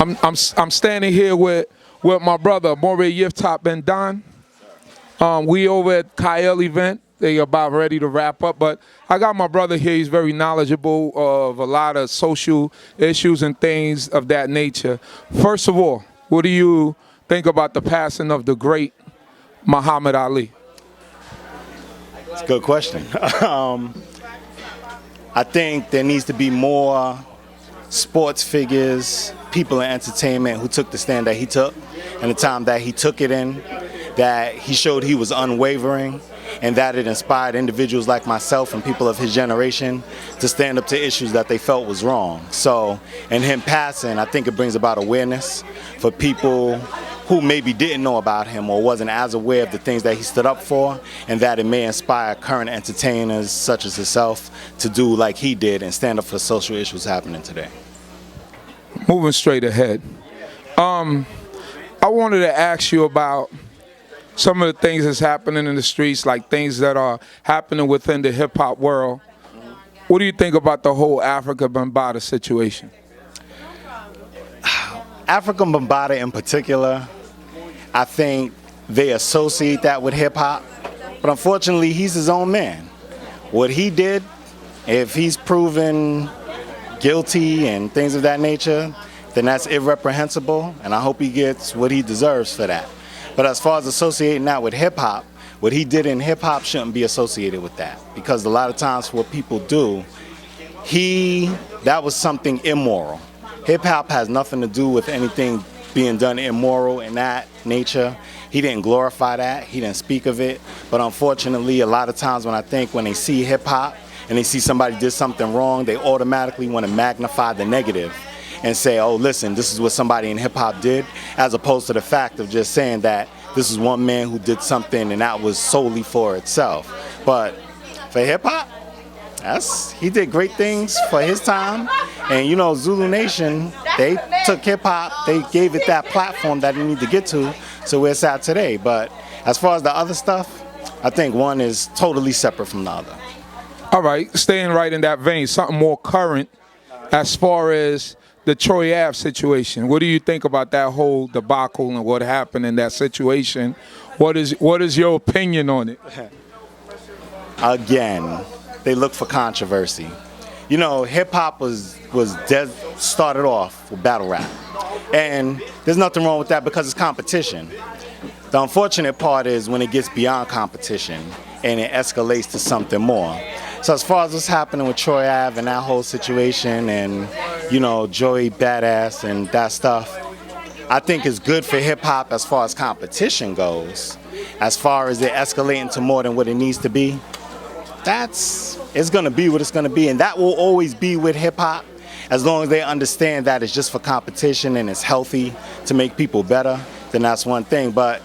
I'm standing here with my brother Moreh Yeftak and Dahn. We over at Kyle event. They about ready to wrap up, but I got my brother here. He's very knowledgeable of a lot of social issues and things of that nature. First of all, what do you think about the passing of the great Muhammad Ali? It's a good question. I think there needs to be more sports figures, people in entertainment who took the stand that he took and the time that he took it in, that he showed he was unwavering, and that it inspired individuals like myself and people of his generation to stand up to issues that they felt was wrong. So in him passing, I think it brings about awareness for people who maybe didn't know about him or wasn't as aware of the things that he stood up for, and that it may inspire current entertainers such as himself to do like he did and stand up for social issues happening today. Moving straight ahead, I wanted to ask you about some of the things that's happening in the streets, like things that are happening within the hip-hop world. What do you think about the whole Afrika Bambaataa situation? Afrika Bambaataa in particular, I think they associate that with hip-hop, but unfortunately he's his own man. What he did, if he's proven guilty and things of that nature, then that's irreprehensible, and I hope he gets what he deserves for that. But as far as associating that with hip-hop, what he did in hip-hop shouldn't be associated with that, because a lot of times what people do, that was something immoral. Hip-hop has nothing to do with anything being done immoral in that nature. He didn't glorify that, he didn't speak of it, but unfortunately a lot of times when they see hip-hop and they see somebody did something wrong, they automatically want to magnify the negative and say, oh, listen, this is what somebody in hip-hop did, as opposed to the fact of just saying that this is one man who did something and that was solely for itself. But for hip-hop, he did great things for his time. And you know, Zulu Nation, they took hip-hop, they gave it that platform that it needed to get to, so where it's at today. But as far as the other stuff, I think one is totally separate from the other. All right, staying right in that vein, something more current as far as the Troy Ave situation. What do you think about that whole debacle and what happened in that situation? What is your opinion on it? Again, they look for controversy. You know, hip-hop started off with battle rap. And there's nothing wrong with that because it's competition. The unfortunate part is when it gets beyond competition and it escalates to something more. So as far as what's happening with Troy Ave and that whole situation and, you know, Joey Badass and that stuff, I think it's good for hip-hop as far as competition goes. As far as it escalating to more than what it needs to be, it's going to be what it's going to be. And that will always be with hip-hop as long as they understand that it's just for competition and it's healthy to make people better, then that's one thing. But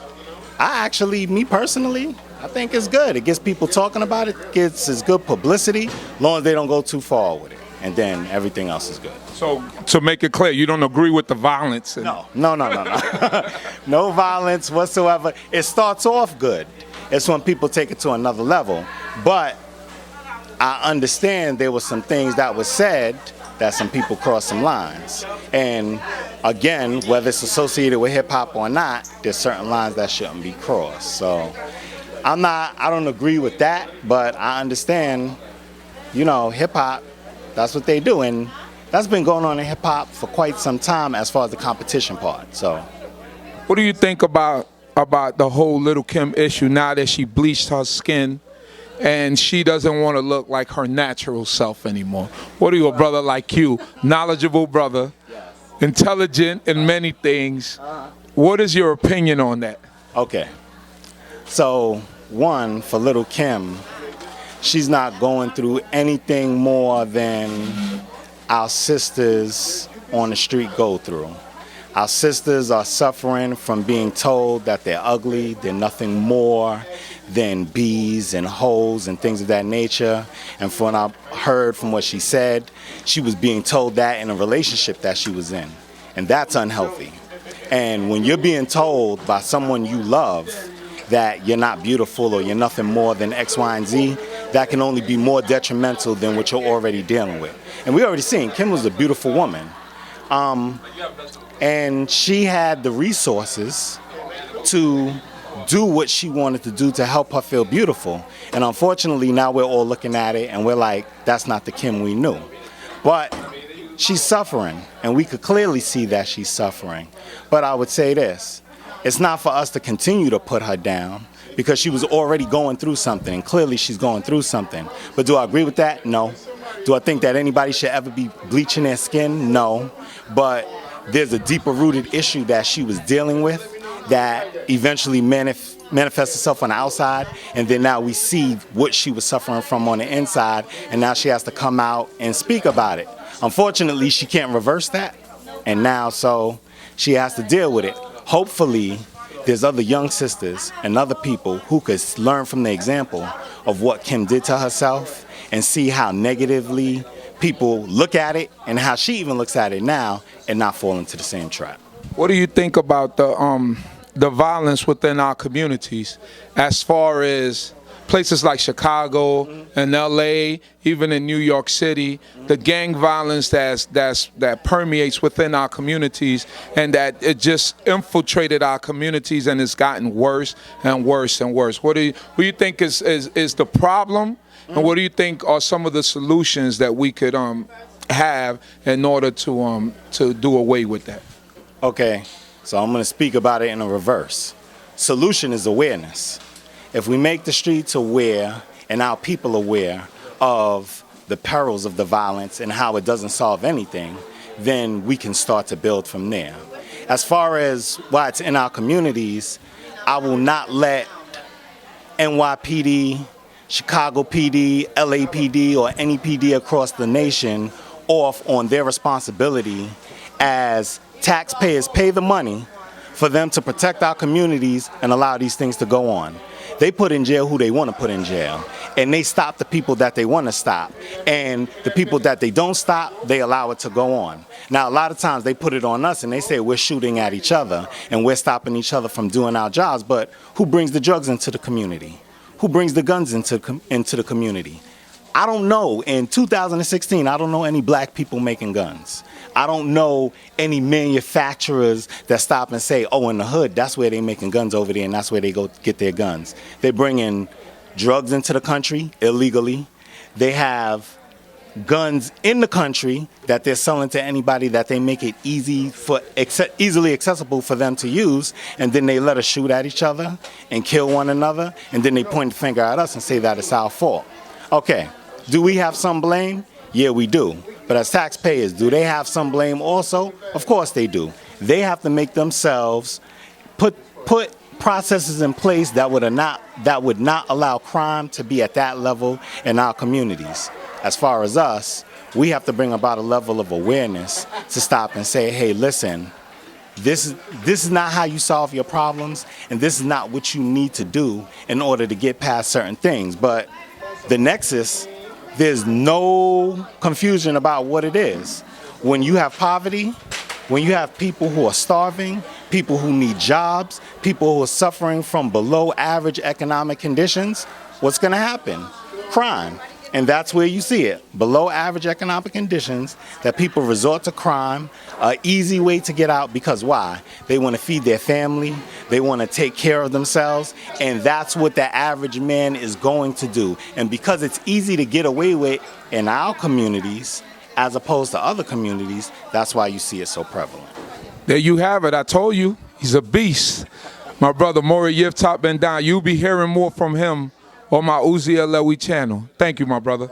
me personally, I think it's good. It gets people talking about it, it's good publicity, as long as they don't go too far with it. And then everything else is good. So to make it clear, you don't agree with the violence? No. No violence whatsoever. It starts off good. It's when people take it to another level. But I understand there were some things that were said that some people crossed some lines. And again, whether it's associated with hip hop or not, there's certain lines that shouldn't be crossed. So I don't agree with that, but I understand, you know, hip hop, that's what they do. And that's been going on in hip hop for quite some time as far as the competition part. So what do you think about the whole Lil Kim issue now that she bleached her skin and she doesn't want to look like her natural self anymore? What do you, a brother like you, knowledgeable brother, intelligent in many things, what is your opinion on that? Okay. So, one, for Lil Kim, she's not going through anything more than our sisters on the street go through. Our sisters are suffering from being told that they're ugly, they're nothing more than bees and hoes and things of that nature. And from what I heard from what she said, she was being told that in a relationship that she was in. And that's unhealthy. And when you're being told by someone you love that you're not beautiful or you're nothing more than X, Y, and Z, that can only be more detrimental than what you're already dealing with. And we already seen Kim was a beautiful woman. And she had the resources to do what she wanted to do to help her feel beautiful. And unfortunately, now we're all looking at it and we're like, that's not the Kim we knew. But she's suffering, and we could clearly see that she's suffering. But I would say this, it's not for us to continue to put her down, because she was already going through something, and clearly she's going through something. But do I agree with that? No. Do I think that anybody should ever be bleaching their skin? No. But there's a deeper rooted issue that she was dealing with that eventually manifests itself on the outside, and then now we see what she was suffering from on the inside, and now she has to come out and speak about it. Unfortunately, she can't reverse that, and now so she has to deal with it. Hopefully, there's other young sisters and other people who could learn from the example of what Kim did to herself and see how negatively people look at it and how she even looks at it now and not fall into the same trap. What do you think about the violence within our communities, as far as places like Chicago and LA, even in New York City, the gang violence that permeates within our communities, and that it just infiltrated our communities and it's gotten worse and worse and worse? What do you think is the problem, and what do you think are some of the solutions that we could have in order to do away with that? Okay, so I'm going to speak about it in a reverse. Solution is awareness. If we make the streets aware and our people aware of the perils of the violence and how it doesn't solve anything, then we can start to build from there. As far as why it's in our communities, I will not let NYPD, Chicago PD, LAPD, or any PD across the nation off on their responsibility, as taxpayers pay the money for them to protect our communities and allow these things to go on. They put in jail who they want to put in jail, and they stop the people that they want to stop. And the people that they don't stop, they allow it to go on. Now, a lot of times they put it on us and they say we're shooting at each other and we're stopping each other from doing our jobs, but who brings the drugs into the community? Who brings the guns into the community? I don't know. In 2016, I don't know any black people making guns. I don't know any manufacturers that stop and say, oh, in the hood, that's where they're making guns over there, and that's where they go get their guns. They bring in drugs into the country illegally. They have guns in the country that they're selling to anybody that they make it easily accessible for them to use, and then they let us shoot at each other and kill one another, and then they point the finger at us and say that it's our fault. Okay, do we have some blame? Yeah, we do. But as taxpayers, do they have some blame also? Of course they do. They have to make themselves put processes in place that would not allow crime to be at that level in our communities. As far as us, we have to bring about a level of awareness to stop and say, hey, listen, this is not how you solve your problems, and this is not what you need to do in order to get past certain things. But the nexus, there's no confusion about what it is. When you have poverty, when you have people who are starving, people who need jobs, people who are suffering from below average economic conditions, what's going to happen? Crime. And that's where you see it. Below average economic conditions, that people resort to crime, an easy way to get out, because why? They want to feed their family, they want to take care of themselves, and that's what the average man is going to do. And because it's easy to get away with in our communities, as opposed to other communities, that's why you see it so prevalent. There you have it. I told you, he's a beast. My brother Moreh Yeftak Ben Dahn. You'll be hearing more from him on my Uzziel channel. Thank you, my brother.